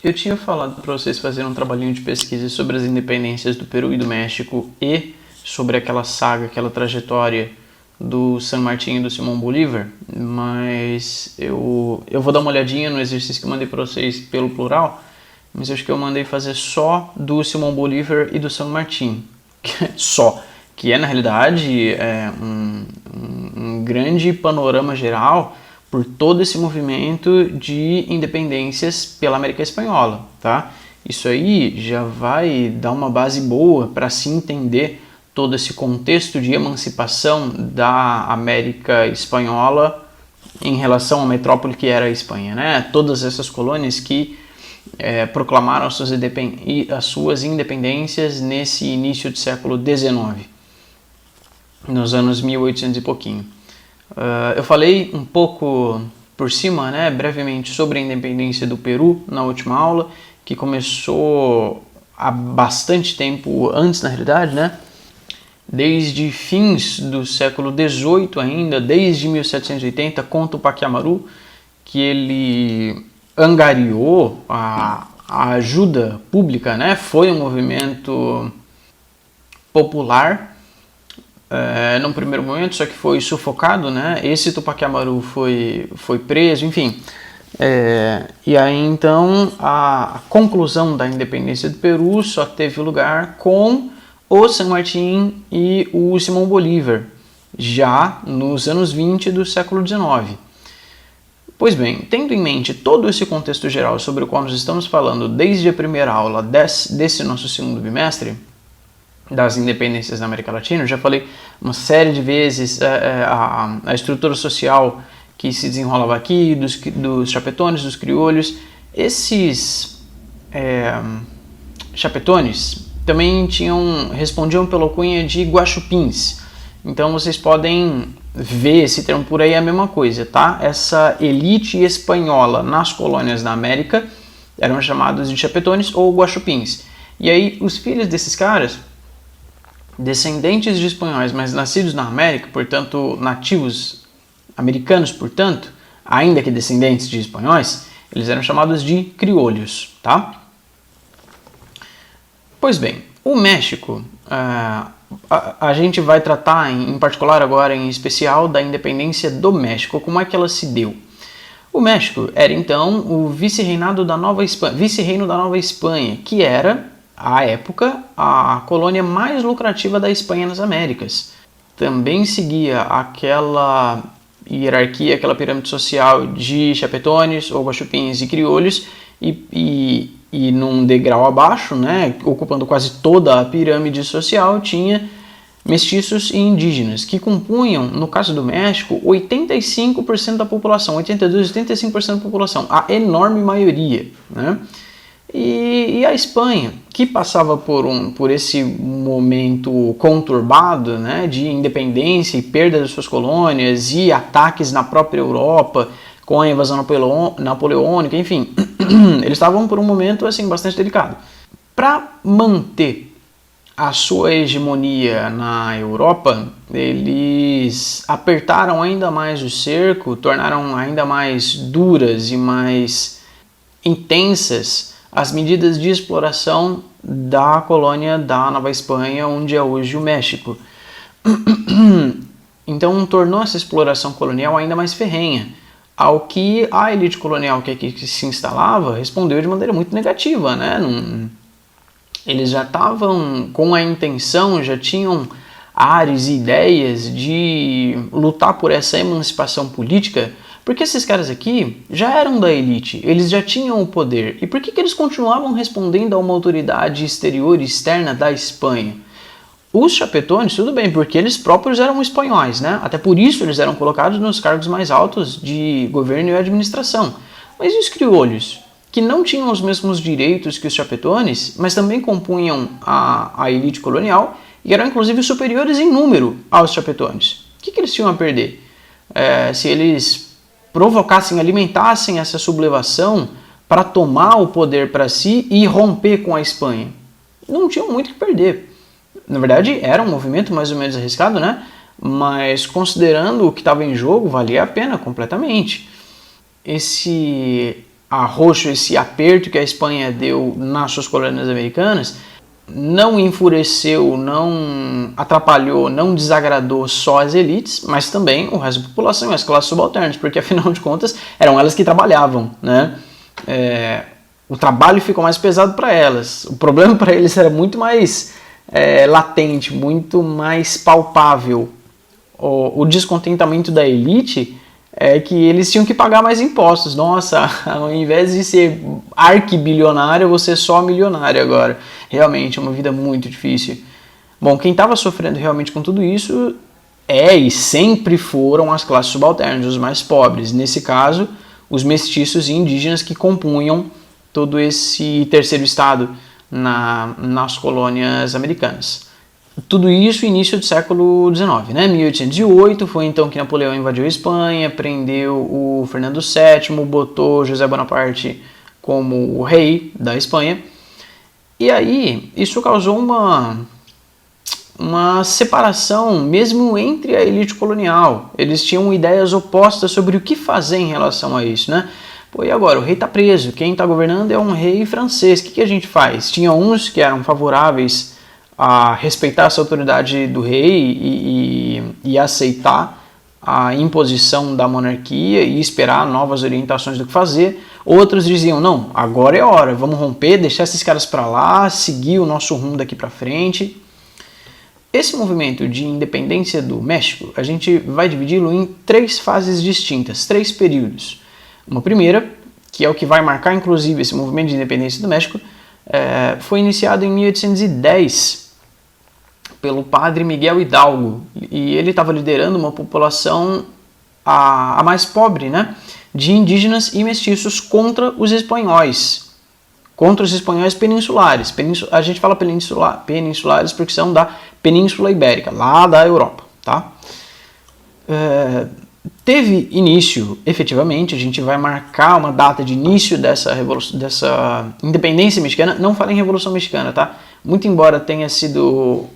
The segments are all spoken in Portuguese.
Eu tinha falado para vocês fazerem um trabalhinho de pesquisa sobre as independências do Peru e do México e sobre aquela saga, aquela trajetória do San Martín e do Simão Bolívar, mas eu vou dar uma olhadinha no exercício que eu mandei para vocês pelo plural, mas eu acho que eu mandei fazer só do Simão Bolívar e do San Martín, só, que é na realidade um grande panorama geral por todo esse movimento de independências pela América Espanhola, tá? Isso aí já vai dar uma base boa para se entender todo esse contexto de emancipação da América Espanhola em relação à metrópole que era a Espanha, né? Todas essas colônias que proclamaram as suas independências nesse início do século XIX, nos anos 1800 e pouquinho. Eu falei um pouco por cima, né, brevemente, sobre a independência do Peru na última aula, que começou há bastante tempo antes, na realidade, né? Desde fins do século XVIII ainda, desde 1780, com Tupac Amaru, que ele angariou a ajuda pública, né? Foi um movimento popular num primeiro momento, só que foi sufocado, né? Esse Tupac Amaru foi preso, enfim. E aí então a conclusão da independência do Peru só teve lugar com o San Martín e o Simão Bolívar, já nos anos 20 do século XIX. Pois bem, tendo em mente todo esse contexto geral sobre o qual nós estamos falando desde a primeira aula desse nosso segundo bimestre, das independências da América Latina, eu já falei uma série de vezes a estrutura social que se desenrolava aqui, dos chapetones, dos criolhos. Esses chapetones também respondiam pela alcunha de guaxupins. Então vocês podem ver esse termo por aí, é a mesma coisa, tá? Essa elite espanhola nas colônias da América eram chamados de chapetones ou guaxupins. E aí os filhos desses caras, descendentes de espanhóis, mas nascidos na América, portanto nativos americanos, portanto, ainda que descendentes de espanhóis, eles eram chamados de criolhos, tá? Pois bem, o México, a gente vai tratar em particular agora, em especial, da independência do México, como é que ela se deu. O México era então o vice-reino da Nova Espanha, que era, à época, a colônia mais lucrativa da Espanha nas Américas. Também seguia aquela hierarquia, aquela pirâmide social de chapetones, ou guaxupins e criolhos, e num degrau abaixo, né, ocupando quase toda a pirâmide social, tinha mestiços e indígenas, que compunham, no caso do México, 85% da população, 82, 85% da população, a enorme maioria, né? E a Espanha, que passava por esse momento conturbado, né, de independência e perda das suas colônias e ataques na própria Europa com a invasão napoleônica, enfim, eles estavam por um momento assim bastante delicado. Para manter a sua hegemonia na Europa, eles apertaram ainda mais o cerco, tornaram ainda mais duras e mais intensas as medidas de exploração da colônia da Nova Espanha, onde é hoje o México. Então tornou essa exploração colonial ainda mais ferrenha, ao que a elite colonial que aqui se instalava respondeu de maneira muito negativa, né? Eles já estavam com a intenção, já tinham ares e ideias de lutar por essa emancipação política, porque esses caras aqui já eram da elite, eles já tinham o poder. E por que eles continuavam respondendo a uma autoridade exterior e externa da Espanha? Os chapetones, tudo bem, porque eles próprios eram espanhóis, né? Até por isso eles eram colocados nos cargos mais altos de governo e administração. Mas e os criolhos, que não tinham os mesmos direitos que os chapetones, mas também compunham a elite colonial e eram inclusive superiores em número aos chapetones? O que eles tinham a perder? Se eles provocassem, alimentassem essa sublevação para tomar o poder para si e romper com a Espanha? Não tinham muito o que perder. Na verdade, era um movimento mais ou menos arriscado, né? Mas considerando o que estava em jogo, valia a pena completamente. Esse arroxo, esse aperto que a Espanha deu nas suas colônias americanas, não enfureceu, não atrapalhou, não desagradou só as elites, mas também o resto da população e as classes subalternas, porque afinal de contas eram elas que trabalhavam, né? O trabalho ficou mais pesado para elas. O problema para eles era muito mais latente, muito mais palpável. O descontentamento da elite é que eles tinham que pagar mais impostos. Nossa, ao invés de ser arquibilionário, eu vou ser só milionário agora. Realmente, é uma vida muito difícil. Bom, quem estava sofrendo realmente com tudo isso e sempre foram as classes subalternas, os mais pobres. Nesse caso, os mestiços e indígenas que compunham todo esse terceiro estado nas colônias americanas. Tudo isso início do século XIX, né? 1808 foi então que Napoleão invadiu a Espanha, prendeu o Fernando VII, botou José Bonaparte como o rei da Espanha. E aí isso causou uma separação mesmo entre a elite colonial. Eles tinham ideias opostas sobre o que fazer em relação a isso, né? Pô, e agora? O rei está preso, quem está governando é um rei francês, o que a gente faz? Tinha uns que eram favoráveis a respeitar essa autoridade do rei e aceitar a imposição da monarquia e esperar novas orientações do que fazer. Outros diziam, não, agora é a hora, vamos romper, deixar esses caras para lá, seguir o nosso rumo daqui para frente. Esse movimento de independência do México, a gente vai dividi-lo em 3 fases distintas, 3 períodos. Uma primeira, que é o que vai marcar inclusive esse movimento de independência do México, foi iniciado em 1810 pelo padre Miguel Hidalgo, e ele estava liderando uma população a mais pobre, né, de indígenas e mestiços contra os espanhóis peninsulares. A gente fala peninsulares porque são da Península Ibérica, lá da Europa, tá? Teve início, efetivamente, a gente vai marcar uma data de início dessa independência mexicana. Não falo em Revolução Mexicana, tá? Muito embora tenha sido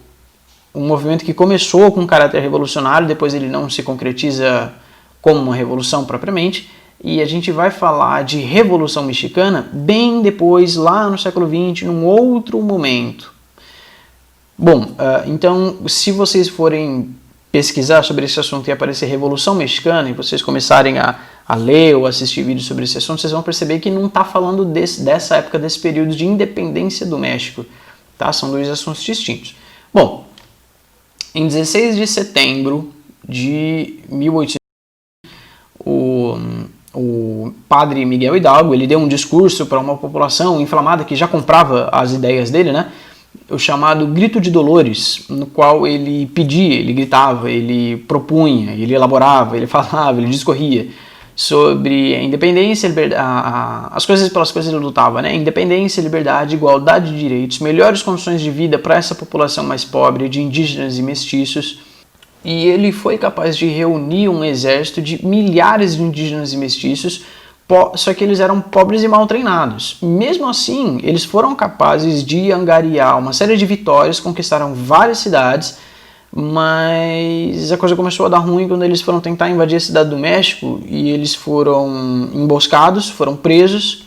um movimento que começou com caráter revolucionário, depois ele não se concretiza como uma revolução propriamente, e a gente vai falar de Revolução Mexicana bem depois, lá no século XX, num outro momento. Bom, então, se vocês forem pesquisar sobre esse assunto e aparecer Revolução Mexicana, e vocês começarem a ler ou assistir vídeos sobre esse assunto, vocês vão perceber que não está falando dessa época, desse período de independência do México. Tá? São 2 assuntos distintos. Bom, em 16 de setembro de 1800, o padre Miguel Hidalgo, ele deu um discurso para uma população inflamada que já comprava as ideias dele, né? O chamado Grito de Dolores, no qual ele pedia, ele gritava, ele propunha, ele elaborava, ele falava, ele discorria sobre a independência, as coisas pelas quais ele lutava, né? Independência, liberdade, igualdade de direitos, melhores condições de vida para essa população mais pobre de indígenas e mestiços. E ele foi capaz de reunir um exército de milhares de indígenas e mestiços, só que eles eram pobres e mal treinados. Mesmo assim, eles foram capazes de angariar uma série de vitórias, conquistaram várias cidades, mas a coisa começou a dar ruim quando eles foram tentar invadir a cidade do México e eles foram emboscados, foram presos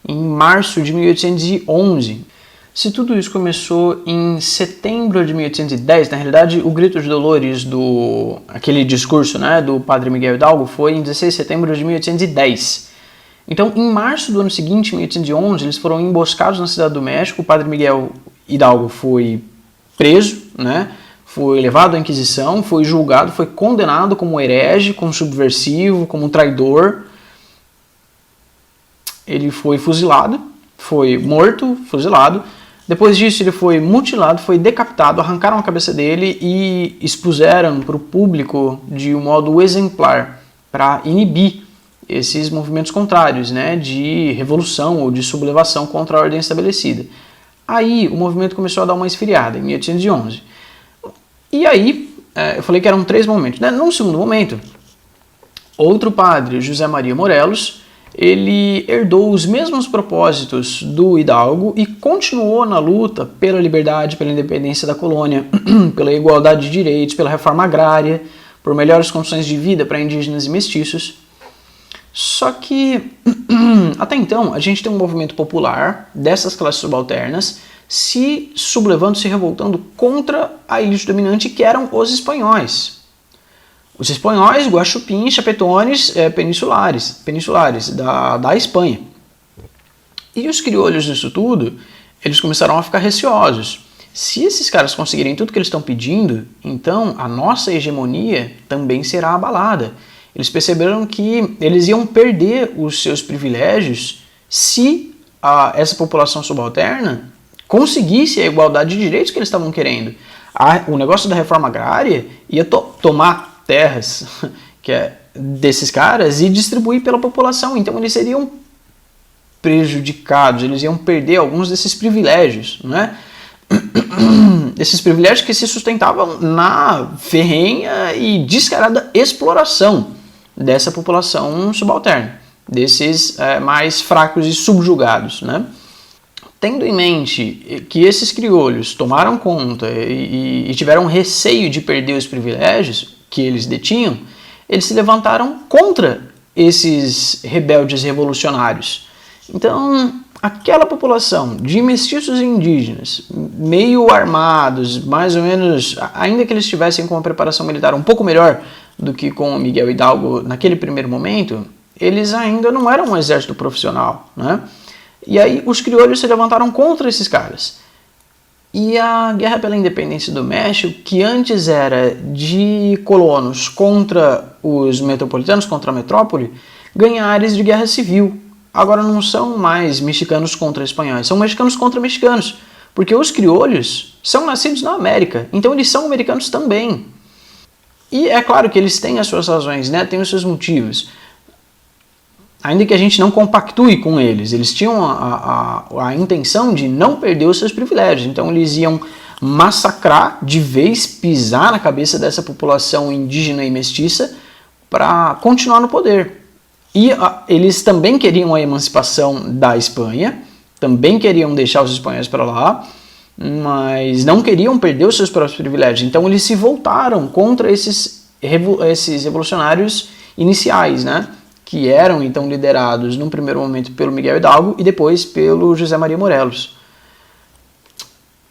em março de 1811. Se tudo isso começou em setembro de 1810, na realidade o Grito de Dolores, aquele discurso, né, do padre Miguel Hidalgo, foi em 16 de setembro de 1810. Então, em março do ano seguinte, 1811, eles foram emboscados na cidade do México, o padre Miguel Hidalgo foi preso, né, foi levado à Inquisição, foi julgado, foi condenado como herege, como subversivo, como traidor. Ele foi fuzilado, foi morto, fuzilado. Depois disso ele foi mutilado, foi decapitado, arrancaram a cabeça dele e expuseram para o público de um modo exemplar para inibir esses movimentos contrários, né, de revolução ou de sublevação contra a ordem estabelecida. Aí o movimento começou a dar uma esfriada, em 1811. E aí, eu falei que eram 3 momentos. Né? Num segundo momento, outro padre, José Maria Morelos, ele herdou os mesmos propósitos do Hidalgo e continuou na luta pela liberdade, pela independência da colônia, pela igualdade de direitos, pela reforma agrária, por melhores condições de vida para indígenas e mestiços. Só que, até então, a gente tem um movimento popular dessas classes subalternas se sublevando, se revoltando contra a elite dominante, que eram os espanhóis. Os espanhóis, guaxupins, chapetones, peninsulares da Espanha. E os criolhos disso tudo, eles começaram a ficar receosos. Se esses caras conseguirem tudo que eles estão pedindo, então a nossa hegemonia também será abalada. Eles perceberam que eles iam perder os seus privilégios se essa população subalterna conseguisse a igualdade de direitos que eles estavam querendo. O negócio da reforma agrária ia tomar terras desses caras e distribuir pela população. Então eles seriam prejudicados, eles iam perder alguns desses privilégios, não é? Esses privilégios que se sustentavam na ferrenha e descarada exploração dessa população subalterna, desses mais fracos e subjugados, né? Tendo em mente que esses criolhos tomaram conta e tiveram receio de perder os privilégios que eles detinham, eles se levantaram contra esses rebeldes revolucionários. Então, aquela população de mestiços indígenas, meio armados, mais ou menos, ainda que eles estivessem com uma preparação militar um pouco melhor do que com o Miguel Hidalgo naquele primeiro momento, eles ainda não eram um exército profissional, né? E aí os criolhos se levantaram contra esses caras. E a Guerra pela Independência do México, que antes era de colonos contra os metropolitanos, contra a metrópole, ganha áreas de guerra civil. Agora não são mais mexicanos contra espanhóis, são mexicanos contra mexicanos, porque os criolhos são nascidos na América, então eles são americanos também. E é claro que eles têm as suas razões, né? Têm os seus motivos. Ainda que a gente não compactue com eles, eles tinham a intenção de não perder os seus privilégios, então eles iam massacrar de vez, pisar na cabeça dessa população indígena e mestiça para continuar no poder. E eles também queriam a emancipação da Espanha, também queriam deixar os espanhóis para lá, mas não queriam perder os seus próprios privilégios. Então eles se voltaram contra esses revolucionários iniciais, né? Que eram então liderados num primeiro momento pelo Miguel Hidalgo e depois pelo José Maria Morelos.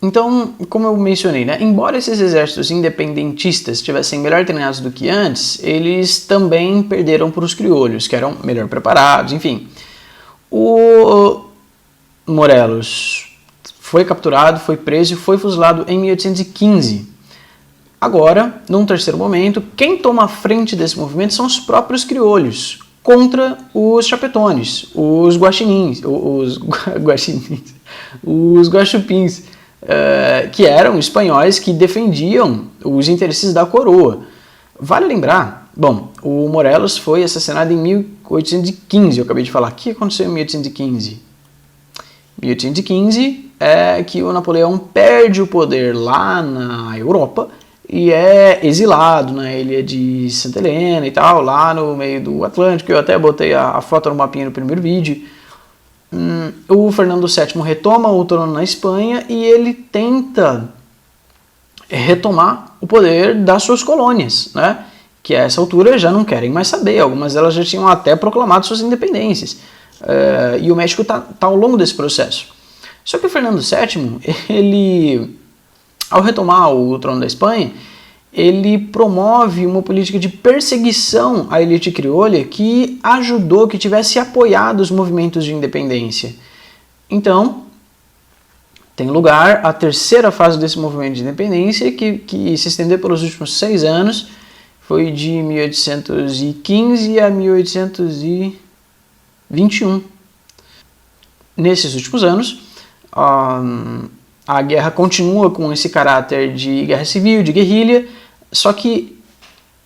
Então, como eu mencionei, né, embora esses exércitos independentistas estivessem melhor treinados do que antes, eles também perderam para os criolhos, que eram melhor preparados, enfim. O Morelos foi capturado, foi preso e foi fuzilado em 1815. Agora, num terceiro momento, quem toma a frente desse movimento são os próprios criolhos, contra os chapetones, os guaxinins, os guaxupins, que eram espanhóis que defendiam os interesses da coroa. Vale lembrar, bom, o Morelos foi assassinado em 1815, eu acabei de falar. O que aconteceu em 1815? 1815 é que o Napoleão perde o poder lá na Europa e é exilado na ilha de Santa Helena e tal, lá no meio do Atlântico. Eu até botei a foto no mapinha no primeiro vídeo. O Fernando VII retoma o trono na Espanha e ele tenta retomar o poder das suas colônias, né? Que a essa altura já não querem mais saber, algumas delas já tinham até proclamado suas independências. E o México está ao longo desse processo. Só que o Fernando VII, ele, ao retomar o trono da Espanha, ele promove uma política de perseguição à elite criolha que ajudou, que tivesse apoiado os movimentos de independência. Então, tem lugar a terceira fase desse movimento de independência, que se estendeu pelos últimos 6 anos, foi de 1815 a 1821. Nesses últimos anos, a guerra continua com esse caráter de guerra civil, de guerrilha, só que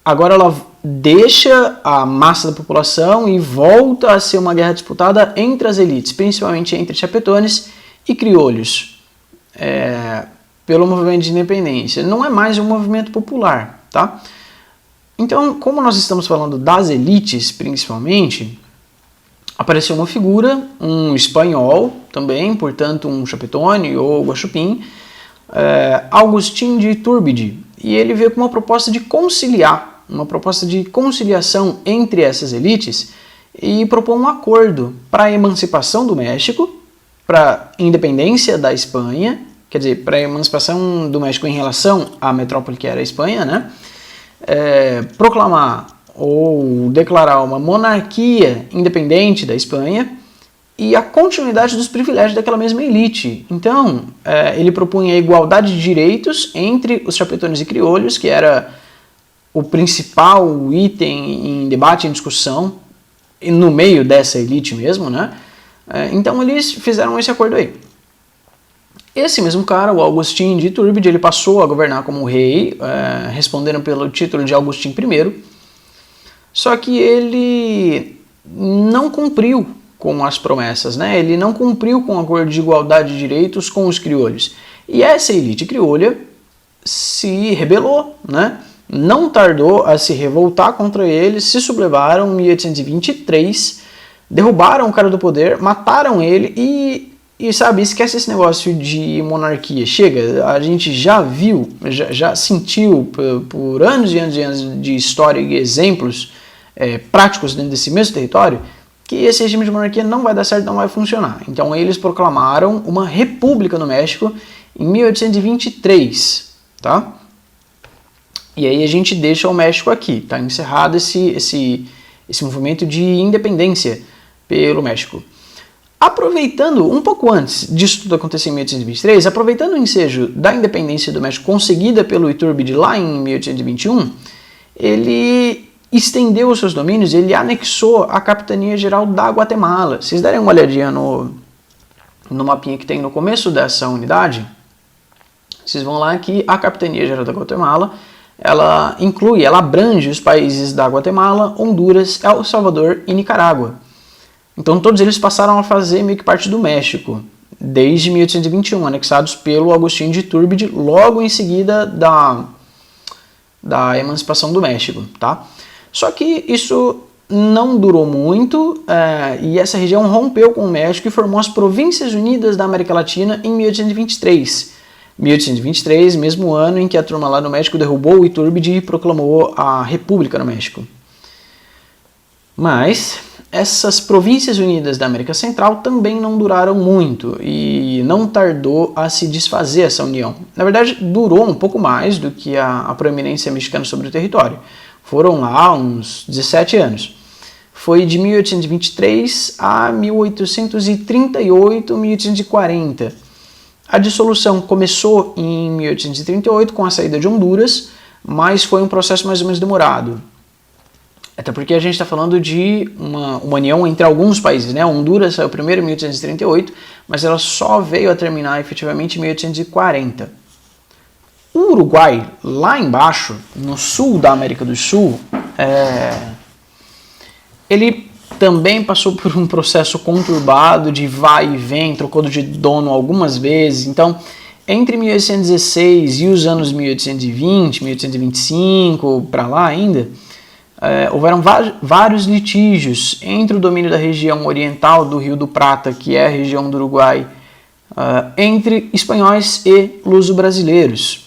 agora ela deixa a massa da população e volta a ser uma guerra disputada entre as elites, principalmente entre chapetones e criolhos, pelo movimento de independência. Não é mais um movimento popular, tá? Então, como nós estamos falando das elites, principalmente, apareceu uma figura, um espanhol também, portanto um chapetone ou guaxupim, Agustín de Iturbide, e ele veio com uma proposta de conciliar, uma proposta de conciliação entre essas elites e propôs um acordo para a emancipação do México, para a independência da Espanha, quer dizer, para a emancipação do México em relação à metrópole que era a Espanha, né? Proclamar ou declarar uma monarquia independente da Espanha e a continuidade dos privilégios daquela mesma elite. Então, ele propunha a igualdade de direitos entre os chapetones e criolhos, que era o principal item em debate, em discussão, no meio dessa elite mesmo, né? Então eles fizeram esse acordo aí. Esse mesmo cara, o Agustín de Iturbide, ele passou a governar como rei, respondendo pelo título de Agustín I, só que ele não cumpriu com as promessas, né? Ele não cumpriu com o acordo de igualdade de direitos com os criolhos. E essa elite criolha se rebelou, né? Não tardou a se revoltar contra eles, se sublevaram em 1823, derrubaram o cara do poder, mataram ele e sabe, esquece esse negócio de monarquia. Chega, a gente já viu, já sentiu por anos e anos e anos de história e exemplos práticos dentro desse mesmo território, que esse regime de monarquia não vai dar certo, não vai funcionar. Então eles proclamaram uma república no México em 1823, tá? E aí a gente deixa o México aqui, tá encerrado esse movimento de independência pelo México. Aproveitando, um pouco antes disso tudo acontecer em 1823, aproveitando o ensejo da independência do México conseguida pelo Iturbide lá em 1821, ele estendeu os seus domínios, ele anexou a Capitania Geral da Guatemala. Se vocês derem uma olhadinha no mapinha que tem no começo dessa unidade, vocês vão lá que a Capitania Geral da Guatemala, ela abrange os países da Guatemala, Honduras, El Salvador e Nicarágua. Então todos eles passaram a fazer meio que parte do México, desde 1821, anexados pelo Agustín de Iturbide, logo em seguida da emancipação do México, tá? Só que isso não durou muito e essa região rompeu com o México e formou as Províncias Unidas da América Latina em 1823. 1823, mesmo ano em que a turma lá no México derrubou o Iturbide e proclamou a República no México. Mas essas Províncias Unidas da América Central também não duraram muito e não tardou a se desfazer essa união. Na verdade, durou um pouco mais do que a proeminência mexicana sobre o território. Foram lá uns 17 anos. Foi de 1823 a 1838, 1840. A dissolução começou em 1838 com a saída de Honduras, mas foi um processo mais ou menos demorado. Até porque a gente está falando de uma união entre alguns países, né? Honduras saiu primeiro em 1838, mas ela só veio a terminar efetivamente em 1840. O Uruguai, lá embaixo, no sul da América do Sul, ele também passou por um processo conturbado de vai e vem, trocou de dono algumas vezes. Então, entre 1816 e os anos 1820, 1825, para lá ainda, houveram vários litígios entre o domínio da região oriental do Rio do Prata, que é a região do Uruguai, entre espanhóis e luso-brasileiros.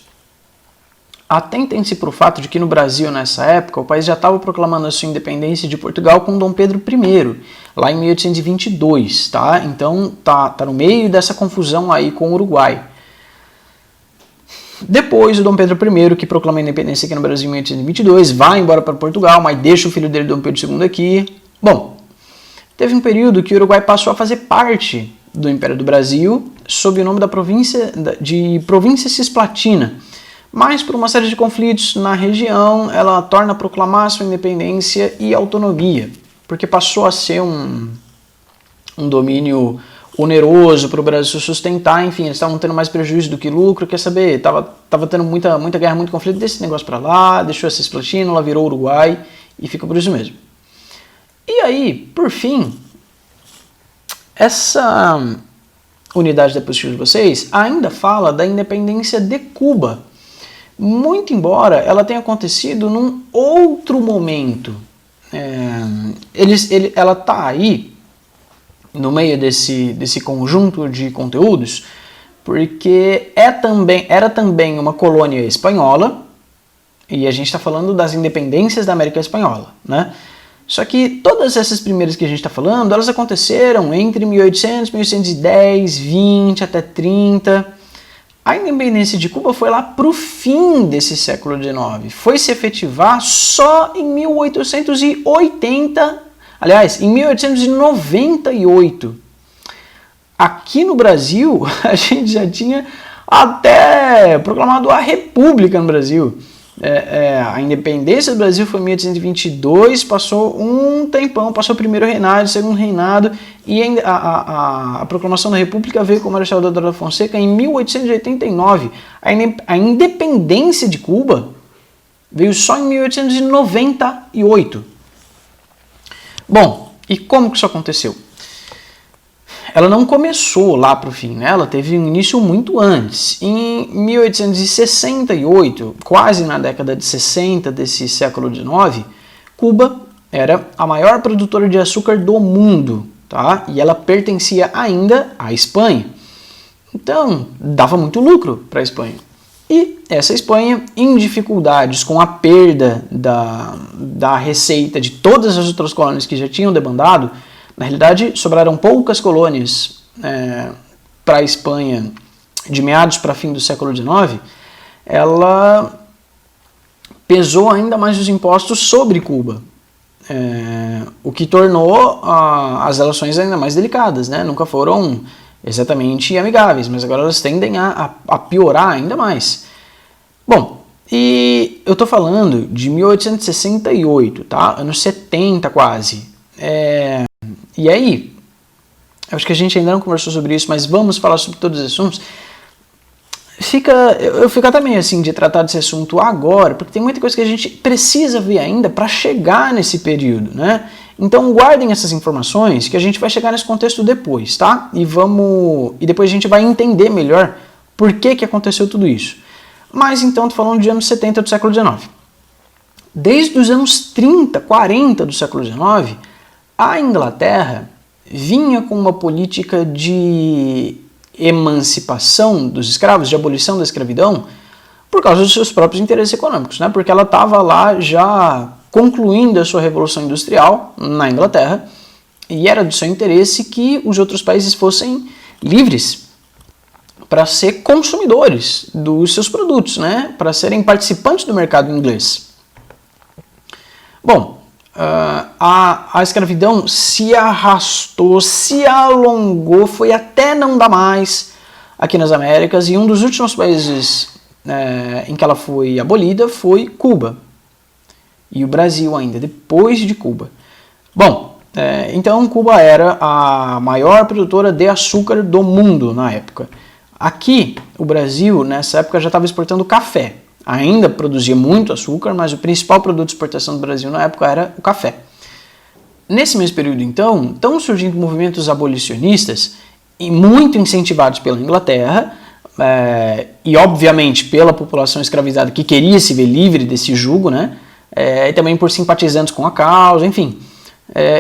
Atentem-se para o fato de que no Brasil, nessa época, o país já estava proclamando a sua independência de Portugal com Dom Pedro I, lá em 1822, tá? Então, tá no meio dessa confusão aí com o Uruguai. Depois, o Dom Pedro I, que proclama a independência aqui no Brasil em 1822, vai embora para Portugal, mas deixa o filho dele, Dom Pedro II, aqui. Bom, teve um período que o Uruguai passou a fazer parte do Império do Brasil, sob o nome de Província Cisplatina. Mas, por uma série de conflitos na região, ela torna a proclamar sua independência e autonomia, porque passou a ser um domínio oneroso para o Brasil sustentar, enfim, eles estavam tendo mais prejuízo do que lucro, quer saber, tava tendo muita guerra, muito conflito, desse negócio para lá, deixou a Cisplatina, ela virou Uruguai e fica por isso mesmo. E aí, por fim, essa unidade da apostila de vocês ainda fala da independência de Cuba, muito embora ela tenha acontecido num outro momento. Ela está aí no meio desse conjunto de conteúdos, porque era também uma colônia espanhola, e a gente está falando das independências da América Espanhola, né? Só que todas essas primeiras que a gente está falando, elas aconteceram entre 1800, 1810, 20 até 30. A independência de Cuba foi lá para o fim desse século XIX. Foi se efetivar só em 1880, aliás, em 1898. Aqui no Brasil, a gente já tinha até proclamado a República no Brasil. A independência do Brasil foi em 1822, passou um tempão, passou o primeiro reinado, o segundo reinado, e a proclamação da República veio com o Marechal Deodoro da Fonseca em 1889. A independência de Cuba veio só em 1898. Bom, e como que isso aconteceu? Ela não começou lá para o fim, né? Ela teve um início muito antes. Em 1868, quase na década de 60 desse século XIX, Cuba era a maior produtora de açúcar do mundo, tá? E ela pertencia ainda à Espanha. Então, dava muito lucro para a Espanha. E essa Espanha, em dificuldades com a perda da receita de todas as outras colônias que já tinham debandado, na realidade, sobraram poucas colônias para a Espanha de meados para fim do século XIX, ela pesou ainda mais os impostos sobre Cuba, o que tornou as relações ainda mais delicadas, né? Nunca foram exatamente amigáveis, mas agora elas tendem a piorar ainda mais. Bom, e eu estou falando de 1868, tá? Anos 70 quase. E aí, eu acho que a gente ainda não conversou sobre isso, mas vamos falar sobre todos os assuntos. Eu fico até meio assim de tratar desse assunto agora, porque tem muita coisa que a gente precisa ver ainda para chegar nesse período, né? Então guardem essas informações que a gente vai chegar nesse contexto depois, tá? E depois a gente vai entender melhor por que aconteceu tudo isso. Mas então, estou falando de anos 70 do século XIX. Desde os anos 30, 40 do século XIX, a Inglaterra vinha com uma política de emancipação dos escravos, de abolição da escravidão, por causa dos seus próprios interesses econômicos, né? Porque ela estava lá já concluindo a sua revolução industrial na Inglaterra e era do seu interesse que os outros países fossem livres para ser consumidores dos seus produtos, né? Para serem participantes do mercado inglês. Bom, a escravidão se arrastou, se alongou, foi até não dar mais aqui nas Américas, e um dos últimos países em que ela foi abolida foi Cuba. E o Brasil ainda, depois de Cuba. Bom, então Cuba era a maior produtora de açúcar do mundo na época. Aqui, o Brasil, nessa época, já estava exportando café. Ainda produzia muito açúcar, mas o principal produto de exportação do Brasil na época era o café. Nesse mesmo período, então, estão surgindo movimentos abolicionistas, e muito incentivados pela Inglaterra, e obviamente pela população escravizada que queria se ver livre desse jugo, né? E também por simpatizantes com a causa, enfim.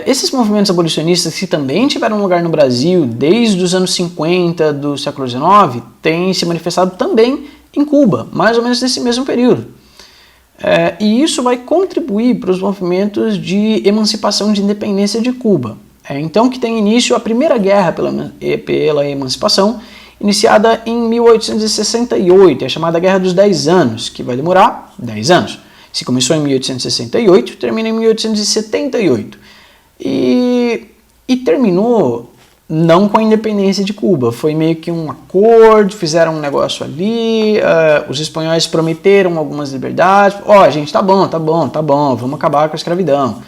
Esses movimentos abolicionistas que também tiveram lugar no Brasil desde os anos 50 do século XIX, têm se manifestado também em Cuba, mais ou menos nesse mesmo período. E isso vai contribuir para os movimentos de emancipação, de independência de Cuba. Então que tem início a primeira guerra pela emancipação, iniciada em 1868, a chamada Guerra dos 10 Anos, que vai demorar 10 anos. Se começou em 1868, termina em 1878. E terminou não com a independência de Cuba, foi meio que um acordo, fizeram um negócio ali, os espanhóis prometeram algumas liberdades, gente, tá bom, vamos acabar com a escravidão,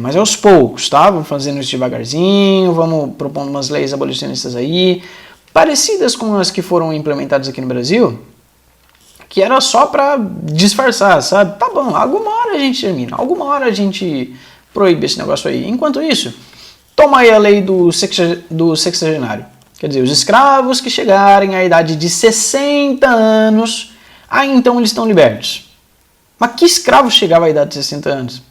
mas aos poucos, tá? Vamos fazendo isso devagarzinho, vamos propondo umas leis abolicionistas aí, parecidas com as que foram implementadas aqui no Brasil, que era só para disfarçar, sabe? Tá bom, alguma hora a gente termina, alguma hora a gente proíbe esse negócio aí. Enquanto isso, toma aí a lei do sexagenário. Quer dizer, os escravos que chegarem à idade de 60 anos, aí então eles estão libertos. Mas que escravo chegava à idade de 60 anos?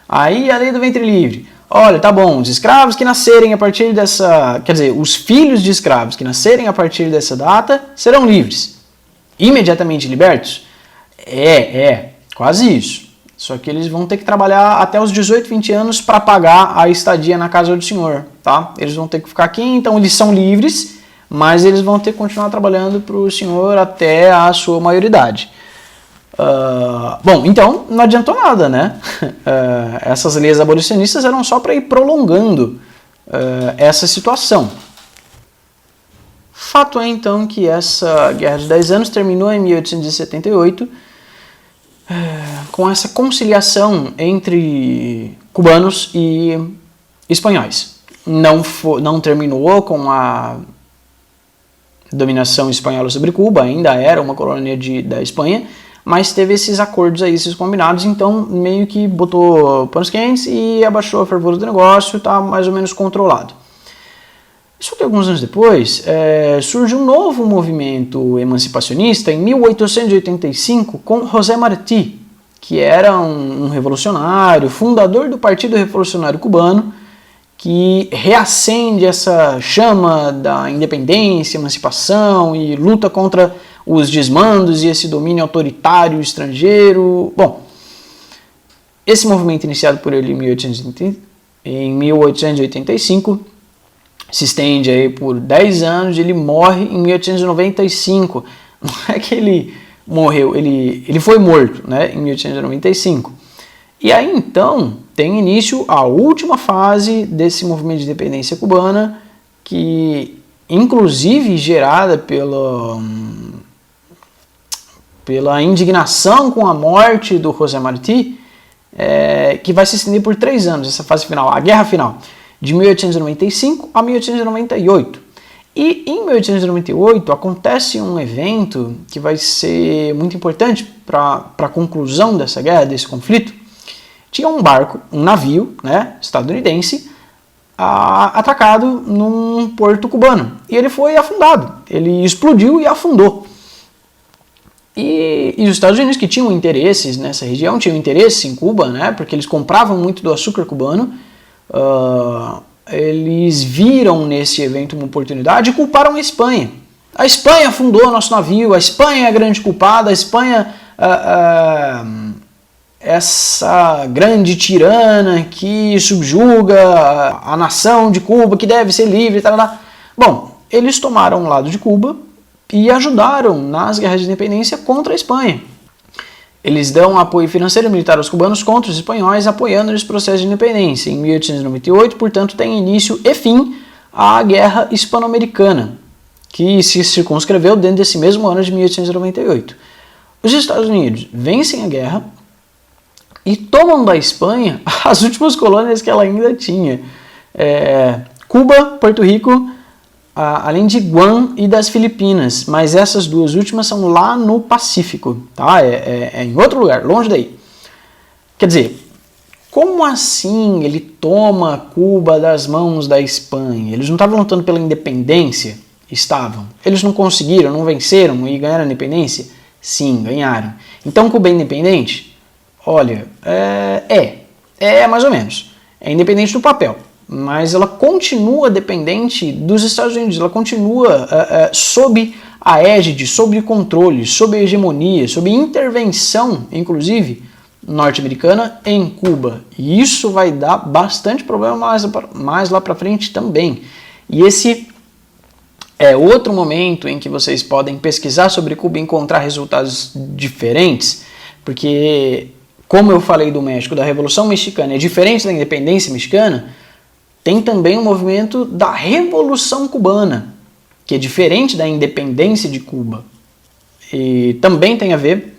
Aí a lei do ventre livre. Olha, tá bom, os escravos que nascerem a partir dessa... Quer dizer, os filhos de escravos que nascerem a partir dessa data serão livres. Imediatamente libertos? Quase isso. Só que eles vão ter que trabalhar até os 18, 20 anos para pagar a estadia na casa do senhor, tá? Eles vão ter que ficar aqui, então eles são livres, mas eles vão ter que continuar trabalhando para o senhor até a sua maioridade. Bom, então não adiantou nada, né? Essas leis abolicionistas eram só para ir prolongando essa situação. Fato é então que essa Guerra de 10 Anos terminou em 1878 com essa conciliação entre cubanos e espanhóis. Não terminou com a dominação espanhola sobre Cuba, ainda era uma colônia da Espanha, mas teve esses acordos aí, esses combinados, então meio que botou panos quentes e abaixou a fervura do negócio, está mais ou menos controlado. Só que alguns anos depois, surge um novo movimento emancipacionista em 1885 com José Martí, que era um revolucionário, fundador do Partido Revolucionário Cubano, que reacende essa chama da independência, emancipação e luta contra os desmandos e esse domínio autoritário estrangeiro. Bom, esse movimento iniciado por ele em 1885 se estende aí por 10 anos, ele morre em 1895. Não é que ele morreu, ele foi morto, né, em 1895. E aí então tem início a última fase desse movimento de independência cubana, que inclusive gerada pela indignação com a morte do José Martí, que vai se estender por 3 anos, essa fase final, a guerra final, de 1895 a 1898. E em 1898 acontece um evento que vai ser muito importante para a conclusão dessa guerra, desse conflito. Tinha um barco, um navio, né, estadunidense, atracado num porto cubano. E ele foi afundado, ele explodiu e afundou. E os Estados Unidos, que tinham interesses nessa região, tinham interesse em Cuba, né, porque eles compravam muito do açúcar cubano, eles viram nesse evento uma oportunidade e culparam a Espanha. A Espanha afundou nosso navio, a Espanha é a grande culpada, a Espanha essa grande tirana que subjuga a nação de Cuba, que deve ser livre, tal. Bom, eles tomaram o lado de Cuba e ajudaram nas guerras de independência contra a Espanha. Eles dão apoio financeiro e militar aos cubanos contra os espanhóis, apoiando esse processo de independência. Em 1898, portanto, tem início e fim a Guerra Hispano-Americana, que se circunscreveu dentro desse mesmo ano de 1898. Os Estados Unidos vencem a guerra e tomam da Espanha as últimas colônias que ela ainda tinha. Cuba, Porto Rico, além de Guam e das Filipinas, mas essas duas últimas são lá no Pacífico, tá? É em outro lugar, longe daí. Quer dizer, como assim ele toma Cuba das mãos da Espanha? Eles não estavam lutando pela independência? Estavam. Eles não conseguiram, não venceram e ganharam a independência? Sim, ganharam. Então Cuba é independente? Olha, mais ou menos. É independente do papel. Mas ela continua dependente dos Estados Unidos, ela continua sob a égide, sob controle, sob hegemonia, sob intervenção, inclusive, norte-americana em Cuba. E isso vai dar bastante problema mais lá para frente também. E esse é outro momento em que vocês podem pesquisar sobre Cuba e encontrar resultados diferentes, porque, como eu falei do México, da Revolução Mexicana, é diferente da independência mexicana. Tem também o movimento da Revolução Cubana, que é diferente da independência de Cuba. E também tem a ver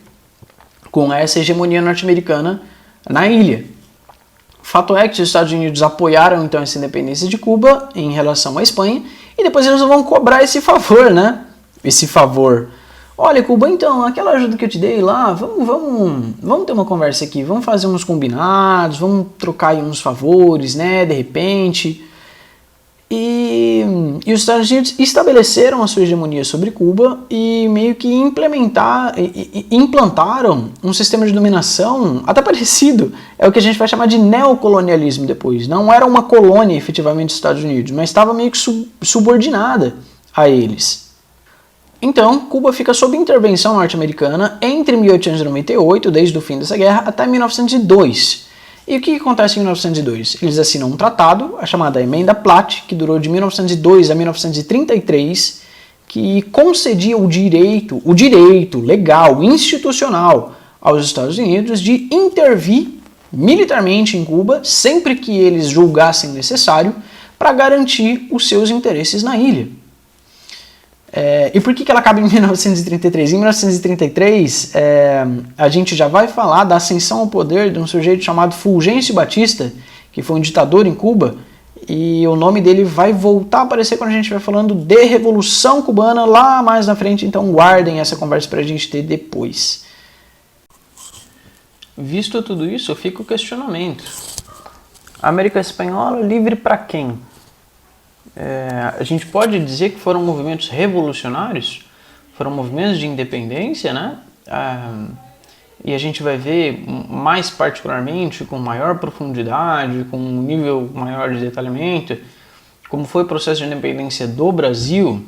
com essa hegemonia norte-americana na ilha. Fato é que os Estados Unidos apoiaram então essa independência de Cuba em relação à Espanha, e depois eles vão cobrar esse favor, né? Esse favor. Olha, Cuba, então, aquela ajuda que eu te dei lá, vamos ter uma conversa aqui, vamos fazer uns combinados, vamos trocar aí uns favores, né, de repente. E os Estados Unidos estabeleceram a sua hegemonia sobre Cuba e meio que implantaram um sistema de dominação até parecido. É o que a gente vai chamar de neocolonialismo depois. Não era uma colônia efetivamente dos Estados Unidos, mas estava meio que subordinada a eles. Então, Cuba fica sob intervenção norte-americana entre 1898, desde o fim dessa guerra, até 1902. E o que acontece em 1902? Eles assinam um tratado, a chamada Emenda Platt, que durou de 1902 a 1933, que concedia o direito legal, institucional, aos Estados Unidos de intervir militarmente em Cuba sempre que eles julgassem necessário para garantir os seus interesses na ilha. E por que ela acaba em 1933? Em 1933, a gente já vai falar da ascensão ao poder de um sujeito chamado Fulgêncio Batista, que foi um ditador em Cuba, e o nome dele vai voltar a aparecer quando a gente vai falando de Revolução Cubana lá mais na frente, então guardem essa conversa para a gente ter depois. Visto tudo isso, fica o questionamento. A América Espanhola livre para quem? A gente pode dizer que foram movimentos revolucionários, foram movimentos de independência, né? E a gente vai ver mais particularmente, com maior profundidade, com um nível maior de detalhamento, como foi o processo de independência do Brasil,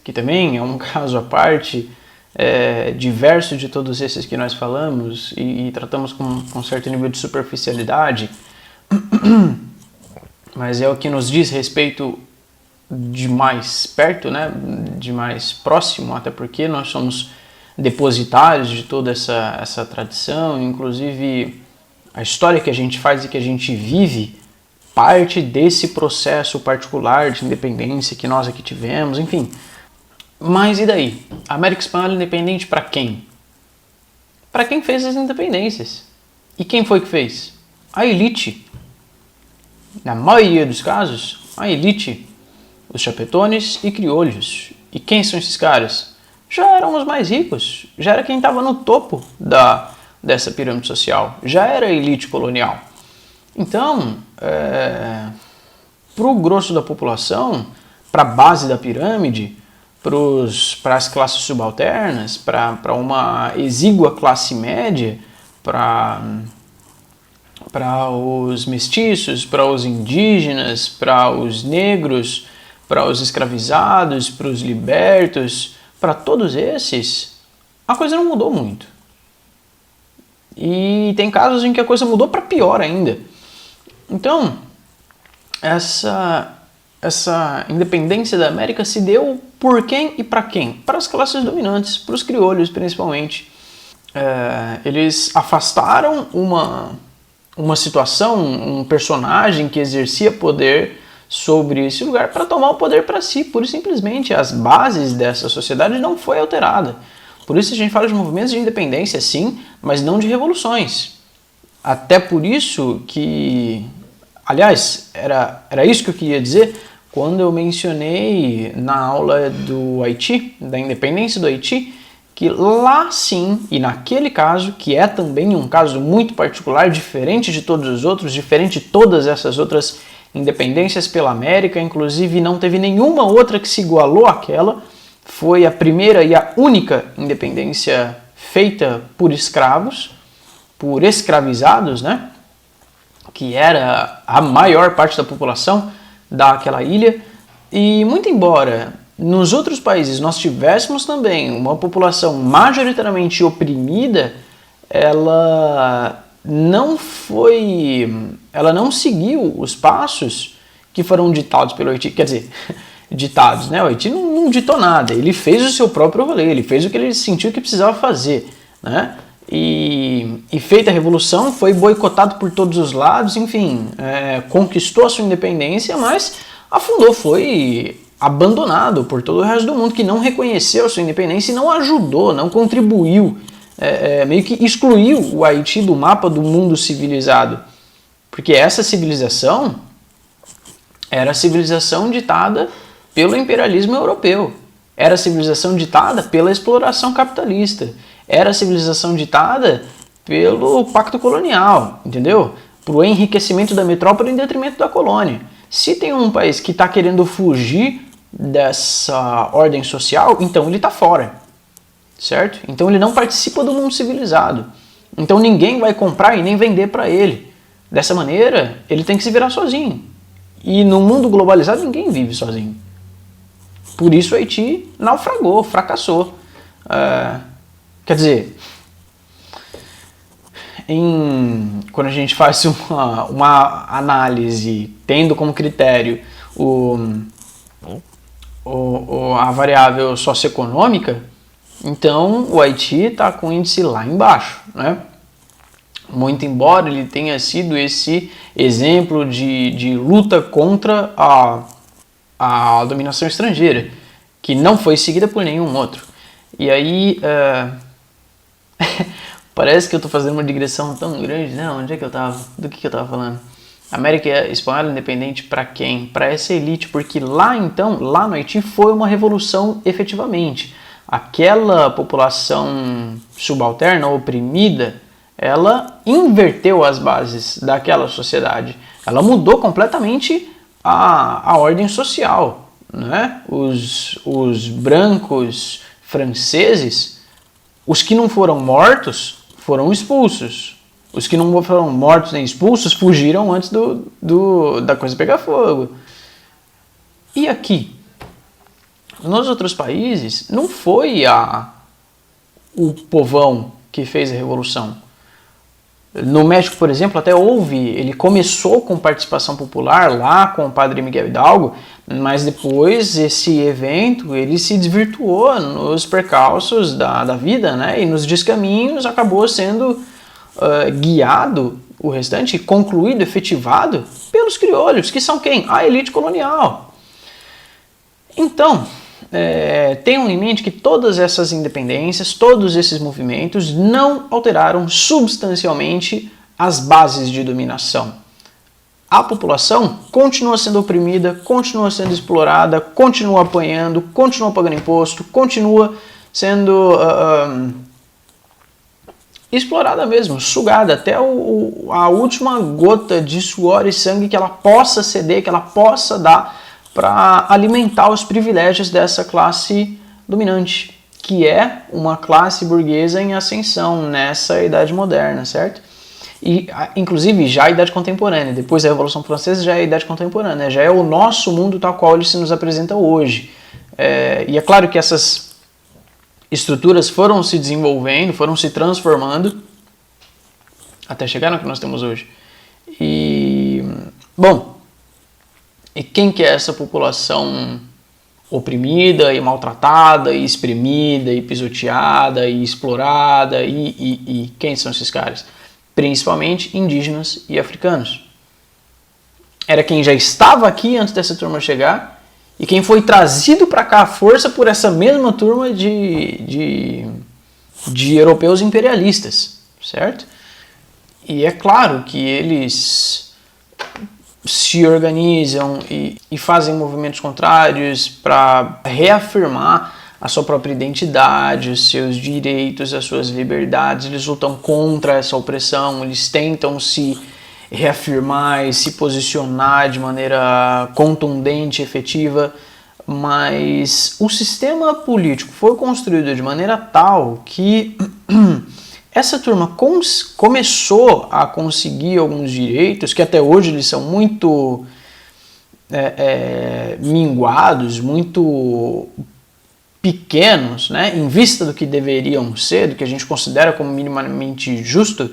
que também é um caso à parte, diverso de todos esses que nós falamos e tratamos com certo nível de superficialidade, mas é o que nos diz respeito de mais perto, né, de mais próximo, até porque nós somos depositários de toda essa tradição, inclusive a história que a gente faz e que a gente vive parte desse processo particular de independência que nós aqui tivemos, enfim. Mas e daí? A América Espanhola independente para quem? Para quem fez as independências. E quem foi que fez? A elite. Na maioria dos casos, a elite. Os chapetones e criolhos. E quem são esses caras? Já eram os mais ricos. Já era quem estava no topo dessa pirâmide social. Já era a elite colonial. Então, para o grosso da população, para a base da pirâmide, para as classes subalternas, para uma exígua classe média, para os mestiços, para os indígenas, para os negros, para os escravizados, para os libertos, para todos esses, a coisa não mudou muito. E tem casos em que a coisa mudou para pior ainda. Então, essa independência da América se deu por quem e para quem? Para as classes dominantes, para os criolhos principalmente. Eles afastaram uma situação, um personagem que exercia poder sobre esse lugar para tomar o poder para si, pura e simplesmente. As bases dessa sociedade não foi alterada. Por isso a gente fala de movimentos de independência, sim, mas não de revoluções. Até por isso que, aliás, era isso que eu queria dizer quando eu mencionei na aula do Haiti, da independência do Haiti, que lá sim, e naquele caso, que é também um caso muito particular, diferente de todos os outros, diferente de todas essas outras independências pela América, inclusive não teve nenhuma outra que se igualou àquela, foi a primeira e a única independência feita por escravos, por escravizados, né? Que era a maior parte da população daquela ilha. E muito embora nos outros países nós tivéssemos também uma população majoritariamente oprimida, ela não seguiu os passos que foram ditados pelo Haiti, quer dizer, ditados, né? O Haiti não ditou nada, ele fez o seu próprio rolê, ele fez o que ele sentiu que precisava fazer, né? E feita a revolução, foi boicotado por todos os lados, enfim, conquistou a sua independência, mas afundou, foi abandonado por todo o resto do mundo que não reconheceu a sua independência e não ajudou, não contribuiu, meio que excluiu o Haiti do mapa do mundo civilizado, porque essa civilização era a civilização ditada pelo imperialismo europeu, era a civilização ditada pela exploração capitalista, era a civilização ditada pelo pacto colonial, entendeu? Para o enriquecimento da metrópole em detrimento da colônia. Se tem um país que está querendo fugir dessa ordem social, então ele está fora, certo? Então ele não participa do mundo civilizado. Então ninguém vai comprar e nem vender para ele. Dessa maneira, ele tem que se virar sozinho. E no mundo globalizado ninguém vive sozinho. Por isso o Haiti naufragou, fracassou. Quer dizer, quando a gente faz uma análise tendo como critério a variável socioeconômica, então o Haiti está com o índice lá embaixo, né? Muito embora ele tenha sido esse exemplo de luta contra a dominação estrangeira, que não foi seguida por nenhum outro. E aí, parece que eu estou fazendo uma digressão tão grande. Não, onde é que eu estava? Do que eu estava falando? América Espanhola Independente para quem? Para essa elite, porque lá no Haiti foi uma revolução efetivamente. Aquela população subalterna, oprimida, ela inverteu as bases daquela sociedade. Ela mudou completamente a ordem social, né? Os brancos franceses, os que não foram mortos, foram expulsos. Os que não foram mortos nem expulsos fugiram antes da coisa pegar fogo. E aqui? Nos outros países, não foi o povão que fez a revolução. No México, por exemplo, até ele começou com participação popular lá com o padre Miguel Hidalgo, mas depois esse evento ele se desvirtuou nos percalços da vida, né? E nos descaminhos acabou sendo guiado, o restante, concluído, efetivado pelos crioulos, que são quem? A elite colonial. Então, tenham em mente que todas essas independências, todos esses movimentos não alteraram substancialmente as bases de dominação. A população continua sendo oprimida, continua sendo explorada, continua apanhando, continua pagando imposto, continua sendo explorada mesmo, sugada até a última gota de suor e sangue que ela possa ceder, que ela possa dar para alimentar os privilégios dessa classe dominante, que é uma classe burguesa em ascensão nessa idade moderna, certo? E, inclusive, já a idade contemporânea, depois da Revolução Francesa já é a idade contemporânea, já é o nosso mundo tal qual ele se nos apresenta hoje. E é claro que essas estruturas foram se desenvolvendo, foram se transformando, até chegar no que nós temos hoje. E quem que é essa população oprimida e maltratada e espremida e pisoteada e explorada e quem são esses caras? Principalmente indígenas e africanos. Era quem já estava aqui antes dessa turma chegar e quem foi trazido para cá à força por essa mesma turma de europeus imperialistas, certo? E é claro que eles se organizam e fazem movimentos contrários para reafirmar a sua própria identidade, os seus direitos, as suas liberdades. Eles lutam contra essa opressão, eles tentam se reafirmar e se posicionar de maneira contundente, efetiva, mas o sistema político foi construído de maneira tal que essa turma começou a conseguir alguns direitos que até hoje eles são muito minguados, muito pequenos, né, em vista do que deveriam ser, do que a gente considera como minimamente justo,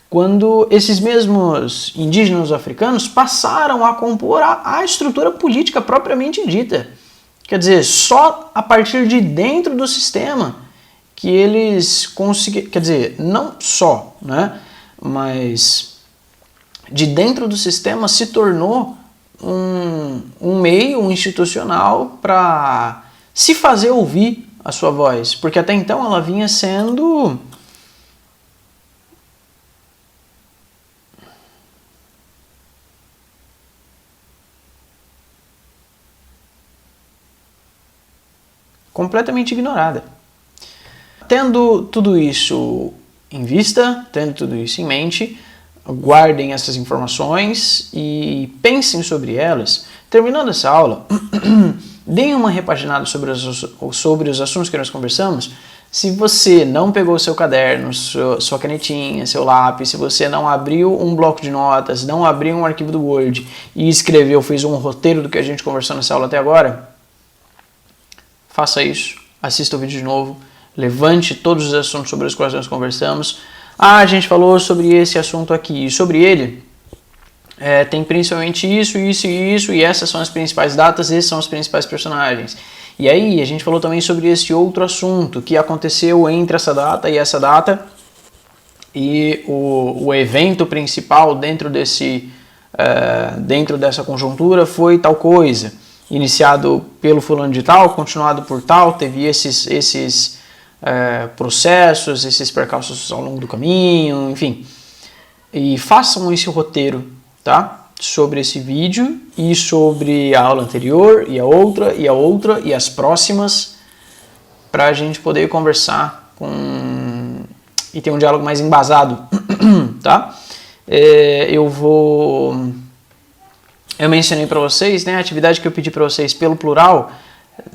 quando esses mesmos indígenas africanos passaram a compor a estrutura política propriamente dita. Quer dizer, só a partir de dentro do sistema que eles conseguiram, quer dizer, não só, né, mas de dentro do sistema se tornou um meio, institucional para se fazer ouvir a sua voz, porque até então ela vinha sendo completamente ignorada. Tendo tudo isso em vista, tendo tudo isso em mente, guardem essas informações e pensem sobre elas. Terminando essa aula, deem uma repaginada sobre os assuntos que nós conversamos. Se você não pegou seu caderno, sua canetinha, seu lápis, se você não abriu um bloco de notas, não abriu um arquivo do Word e escreveu, fez um roteiro do que a gente conversou nessa aula até agora, faça isso, assista o vídeo de novo, levante todos os assuntos sobre os quais nós conversamos. Ah, a gente falou sobre esse assunto aqui, e sobre ele tem principalmente isso, isso e isso, e essas são as principais datas, esses são os principais personagens. E aí, a gente falou também sobre esse outro assunto que aconteceu entre essa data e essa data, e o evento principal dentro dessa conjuntura foi tal coisa, iniciado pelo fulano de tal, continuado por tal, teve esses processos, esses percalços ao longo do caminho, enfim. E façam esse roteiro, tá? Sobre esse vídeo e sobre a aula anterior e a outra e a outra e as próximas, para a gente poder conversar e ter um diálogo mais embasado, tá? Eu mencionei para vocês, né, a atividade que eu pedi para vocês pelo plural.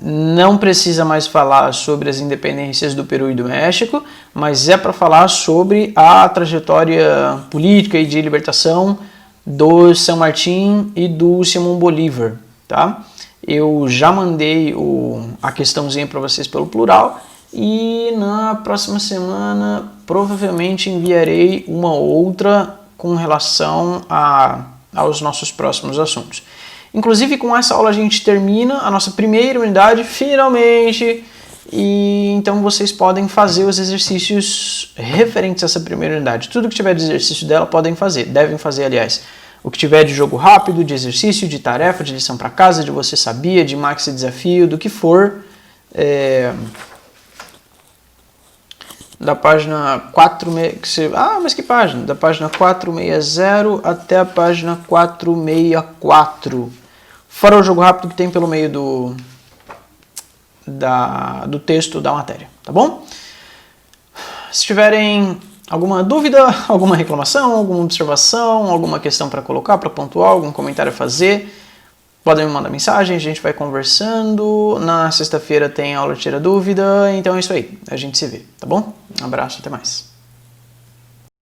Não precisa mais falar sobre as independências do Peru e do México, mas é para falar sobre a trajetória política e de libertação do San Martín e do Simón Bolívar, tá? Eu já mandei a questãozinha para vocês pelo plural e na próxima semana provavelmente enviarei uma outra com relação aos nossos próximos assuntos. Inclusive, com essa aula a gente termina a nossa primeira unidade, finalmente, e então vocês podem fazer os exercícios referentes a essa primeira unidade. Tudo que tiver de exercício dela devem fazer, aliás. O que tiver de jogo rápido, de exercício, de tarefa, de lição para casa, de você sabia, de maxi desafio, do que for, da página 460, mas que página? Da página 460 até a página 464. Fora o jogo rápido que tem pelo meio do texto da matéria, tá bom? Se tiverem alguma dúvida, alguma reclamação, alguma observação, alguma questão para colocar, para pontuar, algum comentário a fazer, podem me mandar mensagem, a gente vai conversando. Na sexta-feira tem aula Tira Dúvida, então é isso aí, a gente se vê, tá bom? Um abraço, até mais.